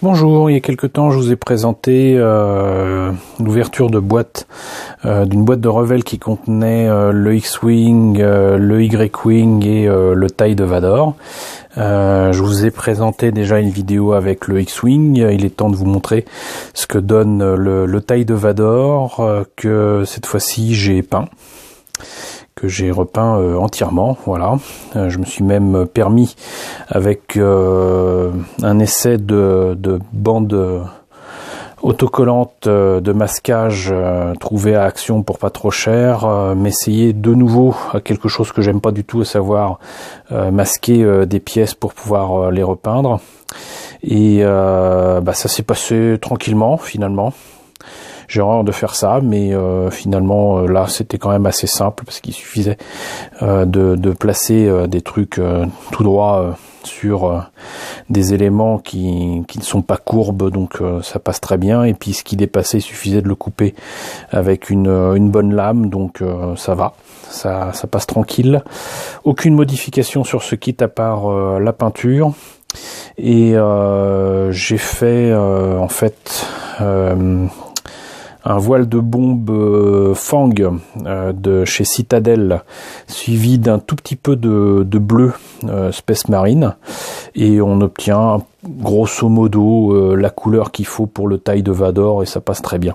Bonjour, il y a quelque temps je vous ai présenté l'ouverture de boîte d'une boîte de Revell qui contenait le X-Wing, le Y-Wing et le TIE de Vador. Je vous ai présenté déjà une vidéo avec le X-Wing, il est temps de vous montrer ce que donne le TIE de Vador, que cette fois-ci j'ai peint, que j'ai repeint entièrement, voilà. Je me suis même permis avec un essai de bande autocollante de masquage trouvé à Action pour pas trop cher, m'essayer de nouveau à quelque chose que j'aime pas du tout, à savoir masquer des pièces pour pouvoir les repeindre. Et ça s'est passé tranquillement finalement. J'ai horreur de faire ça, mais finalement là c'était quand même assez simple parce qu'il suffisait de placer des trucs tout droit sur des éléments qui ne sont pas courbes, donc ça passe très bien. Et puis ce qui dépassait, il suffisait de le couper avec une bonne lame, donc ça va, ça passe tranquille. Aucune modification sur ce kit à part la peinture. Et j'ai fait en fait un voile de bombe Fang de chez Citadel, suivi d'un tout petit peu de bleu Space Marine, et on obtient grosso modo la couleur qu'il faut pour le TIE de Vador, et ça passe très bien.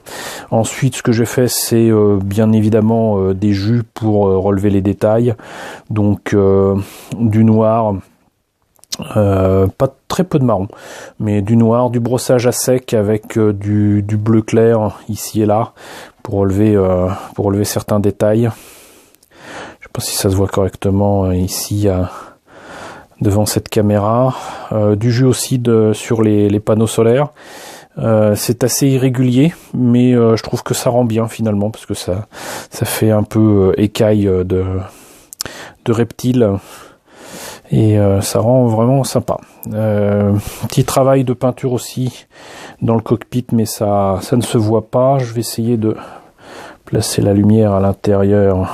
Ensuite, ce que j'ai fait, c'est bien évidemment des jus pour relever les détails, donc du noir, pas très peu de marron, mais du noir, du brossage à sec avec du bleu clair ici et là pour relever certains détails. Je sais pas si ça se voit correctement ici devant cette caméra. Du jus aussi sur les panneaux solaires. C'est assez irrégulier, mais je trouve que ça rend bien finalement, parce que ça fait un peu écaille de reptile. Et ça rend vraiment sympa. Petit travail de peinture aussi dans le cockpit, mais ça ne se voit pas. Je vais essayer de placer la lumière à l'intérieur.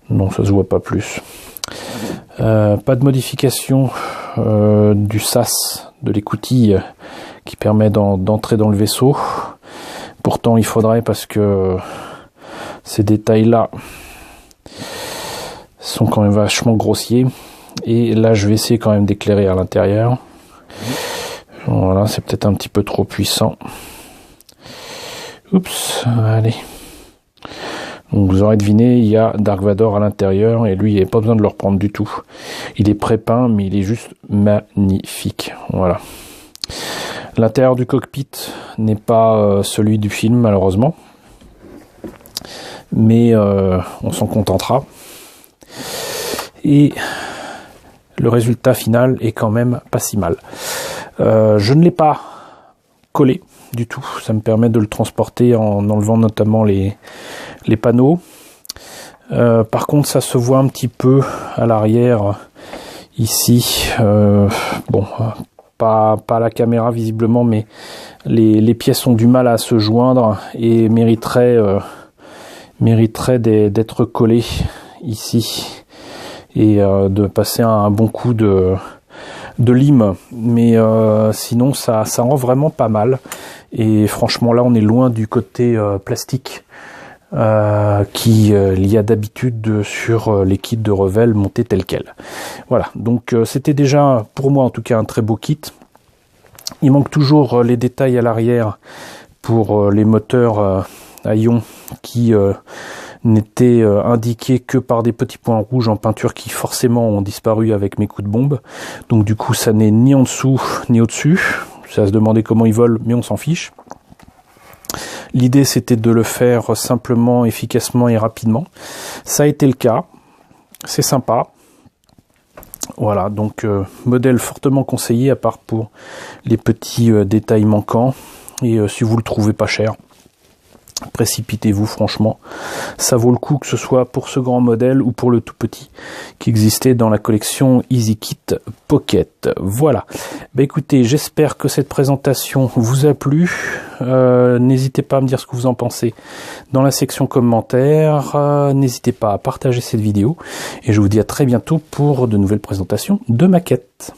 Non, ça se voit pas plus. Pas de modification du sas, de l'écoutille qui permet d'entrer dans le vaisseau. Pourtant il faudrait, parce que ces détails-là sont quand même vachement grossiers. Et là je vais essayer quand même d'éclairer à l'intérieur. Voilà, c'est peut-être un petit peu trop puissant. Oups, allez. Donc vous aurez deviné, il y a Dark Vador à l'intérieur, et lui il n'y a pas besoin de le reprendre du tout. Il est pré-peint, mais il est juste magnifique. Voilà. L'intérieur du cockpit n'est pas celui du film malheureusement, mais on s'en contentera. Et le résultat final est quand même pas si mal. Je ne l'ai pas collé du tout. Ça me permet de le transporter en enlevant notamment les panneaux. Par contre, ça se voit un petit peu à l'arrière ici. Bon, pas à la caméra visiblement, mais les pièces ont du mal à se joindre et mériteraient d'être collées ici, et de passer un bon coup de lime, mais sinon ça rend vraiment pas mal. Et franchement là on est loin du côté plastique qu'il y a d'habitude sur les kits de Revell montés tels quels. Voilà, donc c'était déjà pour moi en tout cas un très beau kit. Il manque toujours les détails à l'arrière pour les moteurs à ion qui n'étaient indiqués que par des petits points rouges en peinture qui forcément ont disparu avec mes coups de bombe. Donc du coup ça n'est ni en dessous ni au-dessus. C'est à se demander comment ils volent, mais on s'en fiche. L'idée c'était de le faire simplement, efficacement et rapidement. Ça a été le cas. C'est sympa. Voilà, donc modèle fortement conseillé, à part pour les petits détails manquants. Et si vous le trouvez pas cher, précipitez-vous, franchement, ça vaut le coup, que ce soit pour ce grand modèle ou pour le tout petit qui existait dans la collection EasyKit Pocket. Voilà, écoutez, j'espère que cette présentation vous a plu. N'hésitez pas à me dire ce que vous en pensez dans la section commentaires. N'hésitez pas à partager cette vidéo, et je vous dis à très bientôt pour de nouvelles présentations de maquettes.